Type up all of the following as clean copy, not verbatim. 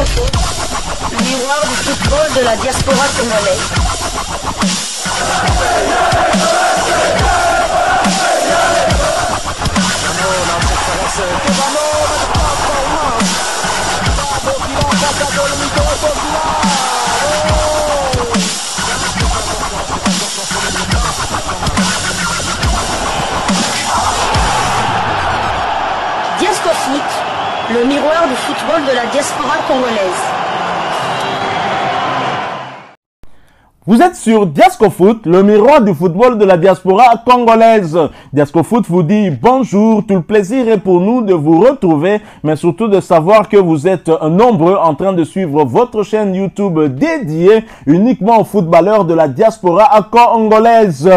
Foot, le miroir du football de la diaspora congolaise. Diasco Foot, le miroir du football de la diaspora congolaise. Vous êtes sur Diasco Foot, le miroir du football de la diaspora congolaise. Diasco Foot vous dit bonjour, tout le plaisir est pour nous de vous retrouver, mais surtout de savoir que vous êtes nombreux en train de suivre votre chaîne YouTube dédiée uniquement aux footballeurs de la diaspora congolaise.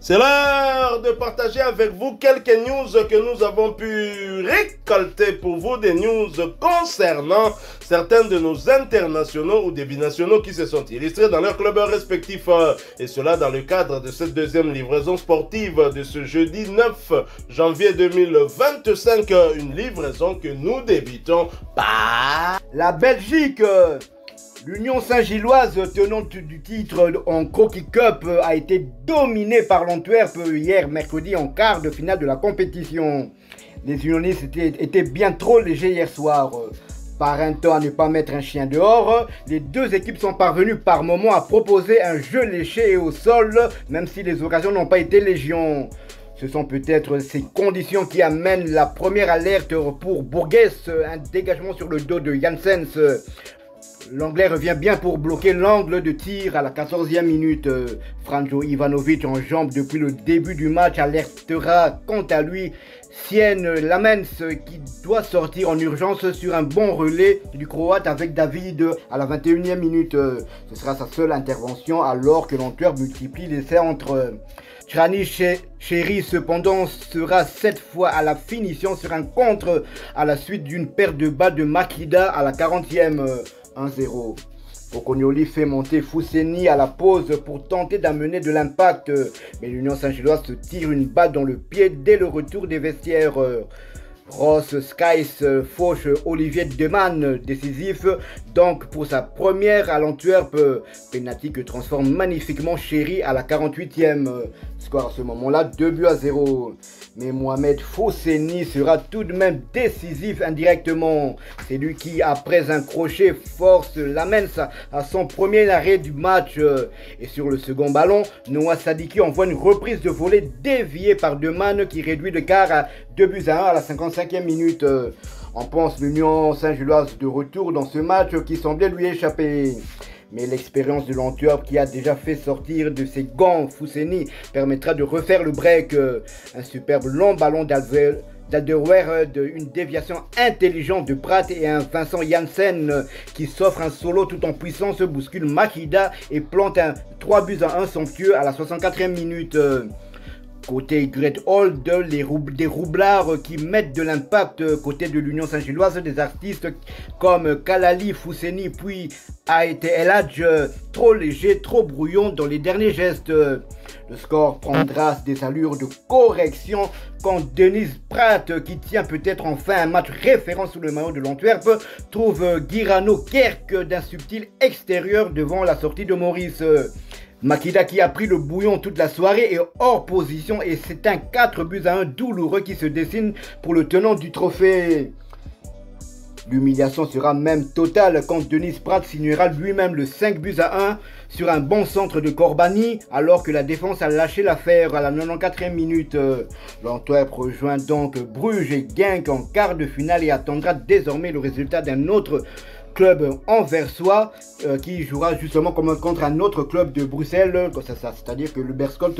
C'est l'heure de partager avec vous quelques news que nous avons pu récolter pour vous, des news concernant certains de nos internationaux ou des binationaux qui se sont illustrés dans leurs clubs respectifs. Et cela dans le cadre de cette deuxième livraison sportive de ce jeudi 9 janvier 2025. Une livraison que nous débutons par la Belgique. L'Union Saint-Gilloise, tenante du titre en Croquis Cup, a été dominée par l'Antwerp hier mercredi en quart de finale de la compétition. Les unionistes étaient bien trop légers hier soir. Par un temps à ne pas mettre un chien dehors, les deux équipes sont parvenues par moments à proposer un jeu léché et au sol, même si les occasions n'ont pas été légion. Ce sont peut-être ces conditions qui amènent la première alerte pour Bourges, un dégagement sur le dos de Janssens. L'Anglais revient bien pour bloquer l'angle de tir à la 14e minute. Franjo Ivanovic en jambe depuis le début du match alertera quant à lui Sien Lamens qui doit sortir en urgence sur un bon relais du Croate avec David à la 21e minute. Ce sera sa seule intervention alors que l'Antwerp multiplie les centres. Trani Chéri cependant sera cette fois à la finition sur un contre à la suite d'une perte de balle de Makida à la 40e. 1-0. Okonyoli fait monter Fousseni à la pause pour tenter d'amener de l'impact. Mais l'Union Saint-Gilloise se tire une balle dans le pied dès le retour des vestiaires. Ross Skies fauche Olivier Deman, décisif donc pour sa première à l'Antwerp. Penalty que transforme magnifiquement Chéri à la 48e. Score à ce moment-là 2-0. Mais Mohamed Fousseni sera tout de même décisif indirectement. C'est lui qui, après un crochet, force Lamens à son premier arrêt du match. Et sur le second ballon, Noah Sadiki envoie une reprise de volée déviée par Deman qui réduit le quart à 2-1 à la 55e minute. On pense l'Union Saint-Gilloise de retour dans ce match qui semblait lui échapper. Mais l'expérience de l'Antwerp qui a déjà fait sortir de ses gants Fousseni permettra de refaire le break. Un superbe long ballon d'Alderweireld, une déviation intelligente de Pratt et un Vincent Janssen qui s'offre un solo tout en puissance, bouscule Makida et plante un 3-1 somptueux à la 64e minute. Côté Great Hold, des roublards qui mettent de l'impact. Côté de l'Union Saint-Gilloise, des artistes comme Kalali, Fousseni, puis Aïté Eladj, trop léger, trop brouillon dans les derniers gestes. Le score prendra des allures de correction quand Denise Pratt, qui tient peut-être enfin un match référent sous le maillot de l'Antwerp, trouve Girano Kerk d'un subtil extérieur devant la sortie de Maurice. Makida qui a pris le bouillon toute la soirée est hors position et c'est un 4-1 douloureux qui se dessine pour le tenant du trophée. L'humiliation sera même totale quand Denis Pratt signera lui-même le 5-1 sur un bon centre de Corbani alors que la défense a lâché l'affaire à la 94e minute. L'Antwerp rejoint donc Bruges et Genk en quart de finale et attendra désormais le résultat d'un autre club anversois qui jouera justement contre un autre club de Bruxelles, c'est-à-dire que le Beerschot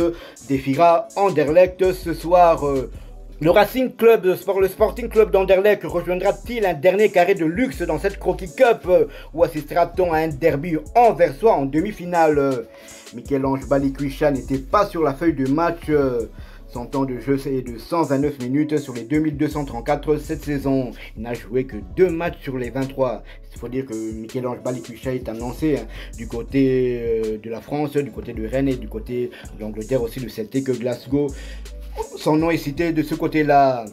défiera Anderlecht ce soir. Le Racing Club, le Sporting Club d'Anderlecht rejoindra-t-il un dernier carré de luxe dans cette Croquis Cup ou assistera-t-on à un derby anversois en demi-finale? Michel-Ange Balikwisha n'était pas sur la feuille de match. Son temps de jeu est de 129 minutes sur les 2234 cette saison. Il n'a joué que 2 matchs sur les 23. Il faut dire que Michel-Ange Balikwisha est annoncé du côté de la France, du côté de Rennes et du côté de l'Angleterre aussi, de Celtic Glasgow. Son nom est cité de ce côté-là.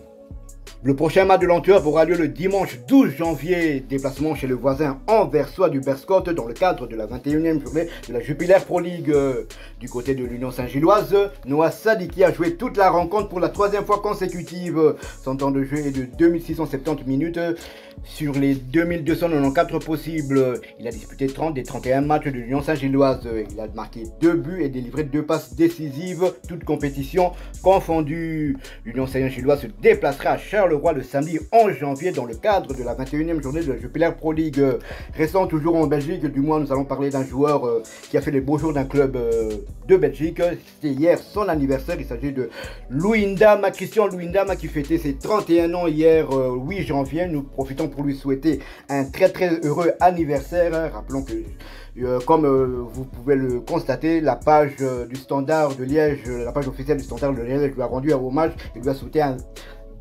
Le prochain match de l'Antwerp aura lieu le dimanche 12 janvier. Déplacement chez le voisin anversois du Beerschot dans le cadre de la 21e journée de la Jupiler Pro League. Du côté de l'Union Saint-Gilloise, Noah Sadiki a joué toute la rencontre pour la 3e fois consécutive. Son temps de jeu est de 2670 minutes sur les 2294 possibles. Il a disputé 30 des 31 matchs de l'Union Saint-Gilloise. Il a marqué 2 buts et délivré 2 passes décisives, toutes compétitions confondues. L'Union Saint-Gilloise se déplacera à Charleroi le samedi 11 janvier dans le cadre de la 21e journée de la Jupiler Pro League. Restant toujours en Belgique, du moins nous allons parler d'un joueur qui a fait les beaux jours d'un club de Belgique. C'était hier son anniversaire, il s'agit de Louindama, Christian Louindama qui fêtait ses 31 ans hier 8 janvier. Nous profitons pour lui souhaiter un très heureux anniversaire. Rappelons que comme vous pouvez le constater, la page du Standard de Liège, la page officielle du Standard de Liège lui a rendu un hommage et lui a souhaité un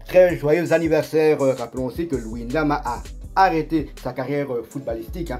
très joyeux anniversaire. Rappelons aussi que Louindama a arrêté sa carrière footballistique.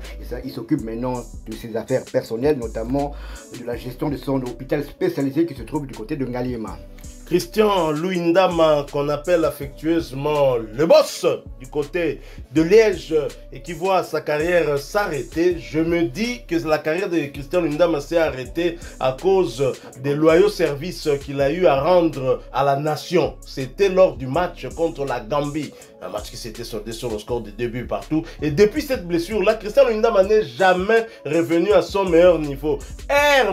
Il s'occupe maintenant de ses affaires personnelles, notamment de la gestion de son hôpital spécialisé qui se trouve du côté de Ngaliema. Christian Louindama, qu'on appelle affectueusement le boss du côté de Liège et qui voit sa carrière s'arrêter. Je me dis que la carrière de Christian Louindama s'est arrêtée à cause des loyaux services qu'il a eu à rendre à la nation. C'était lors du match contre la Gambie. Un match qui s'était soldé sur le score de 2 buts partout. Et depuis cette blessure-là, Christian Louindama n'est jamais revenu à son meilleur niveau.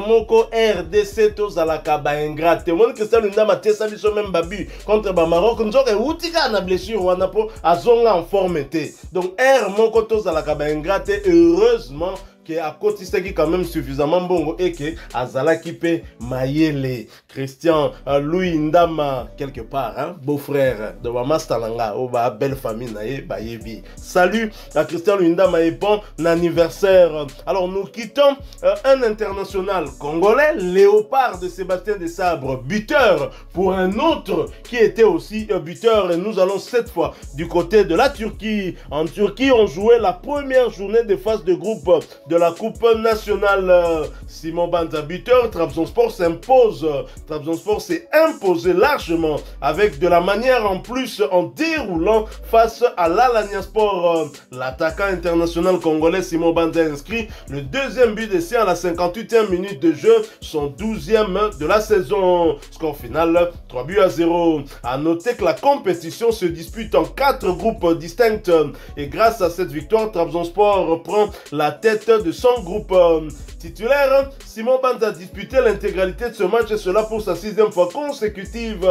Moko RDC Tozalaka Baingrate. Mon Christian Louindama tesa biso même babu contre Maroc. Nous avons outika na blessure wanapo azonga en forme. Donc Moko Tozalaka Baingrate, heureusement qui a cotisé quand même suffisamment bon et que Azalaki pe Mayele Christian Louindama quelque part beau-frère de Mama Stalanga ou belle famille nae bayebi. Salut à Christian Louindama et bon anniversaire. Alors nous quittons un international congolais, Léopard de Sébastien Desabre, buteur pour un autre qui était aussi buteur, et nous allons cette fois du côté de la Turquie. En Turquie, on jouait la première journée de phase de groupe de la Coupe nationale. Simon Banza buteur, Trabzonspor s'impose. Trabzonspor s'est imposé largement avec de la manière en plus en déroulant face à l'Alanyaspor. L'attaquant international congolais Simon Banza inscrit le deuxième but d'essai à la 58e minute de jeu, son 12e de la saison. Score final 3-0. A noter que la compétition se dispute en 4 groupes distincts et grâce à cette victoire, Trabzonspor prend la tête de son groupe titulaire. Simon Banza a disputé l'intégralité de ce match et cela pour sa 6e fois consécutive.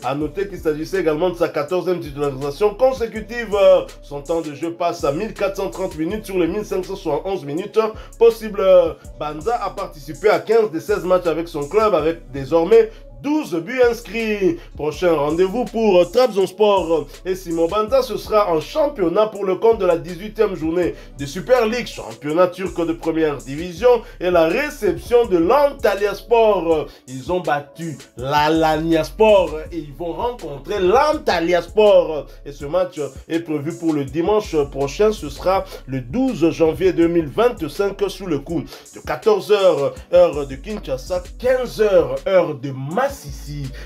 A noter qu'il s'agissait également de sa 14e titularisation consécutive. Son temps de jeu passe à 1430 minutes sur les 1571 minutes possibles. Banza a participé à 15 des 16 matchs avec son club avec désormais 12 buts inscrits. Prochain rendez-vous pour Trabzonspor et Simon Banza, ce sera en championnat pour le compte de la 18e journée de Super League, championnat turc de première division, et la réception de l'Antalyaspor. Ils ont battu l'Alanyaspor et ils vont rencontrer l'Antalyaspor. Et ce match est prévu pour le dimanche prochain, ce sera le 12 janvier 2025 sous le coup de 14h heure de Kinshasa, 15h heure de Massissi.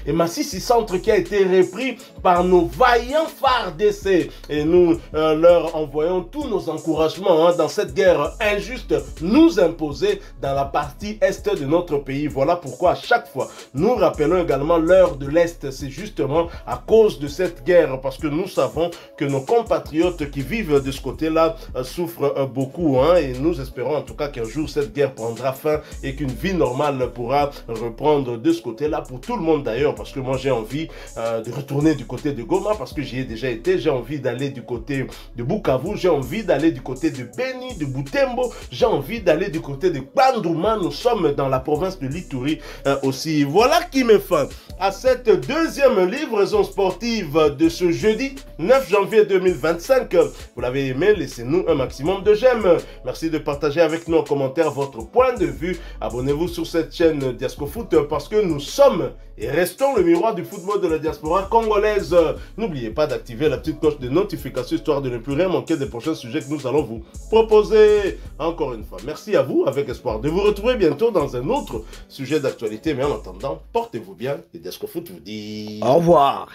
Et Massissi centre qui a été repris par nos vaillants phares d'essai. Et nous leur envoyons tous nos encouragements dans cette guerre injuste nous imposée dans la partie est de notre pays. Voilà pourquoi à chaque fois nous rappelons également l'heure de l'Est. C'est justement à cause de cette guerre, parce que nous savons que nos compatriotes qui vivent de ce côté-là souffrent beaucoup. Et nous espérons en tout cas qu'un jour cette guerre prendra fin et qu'une vie normale pourra reprendre de ce côté-là pour tout le monde d'ailleurs, parce que moi j'ai envie de retourner du côté de Goma parce que j'y ai déjà été, j'ai envie d'aller du côté de Bukavu, j'ai envie d'aller du côté de Beni, de Butembo, j'ai envie d'aller du côté de Bandrouma. Nous sommes dans la province de l'Ituri aussi. Voilà qui met fin à cette deuxième livraison sportive de ce jeudi 9 janvier 2025. Vous l'avez aimé, laissez-nous un maximum de j'aime. Merci de partager avec nous en commentaire votre point de vue. Abonnez-vous sur cette chaîne Diascofoot parce que nous sommes et restons le miroir du football de la diaspora congolaise. N'oubliez pas d'activer la petite cloche de notification histoire de ne plus rien manquer des prochains sujets que nous allons vous proposer. Encore une fois, merci à vous, avec espoir de vous retrouver bientôt dans un autre sujet d'actualité. Mais en attendant, portez-vous bien et Diascofoot vous dit au revoir.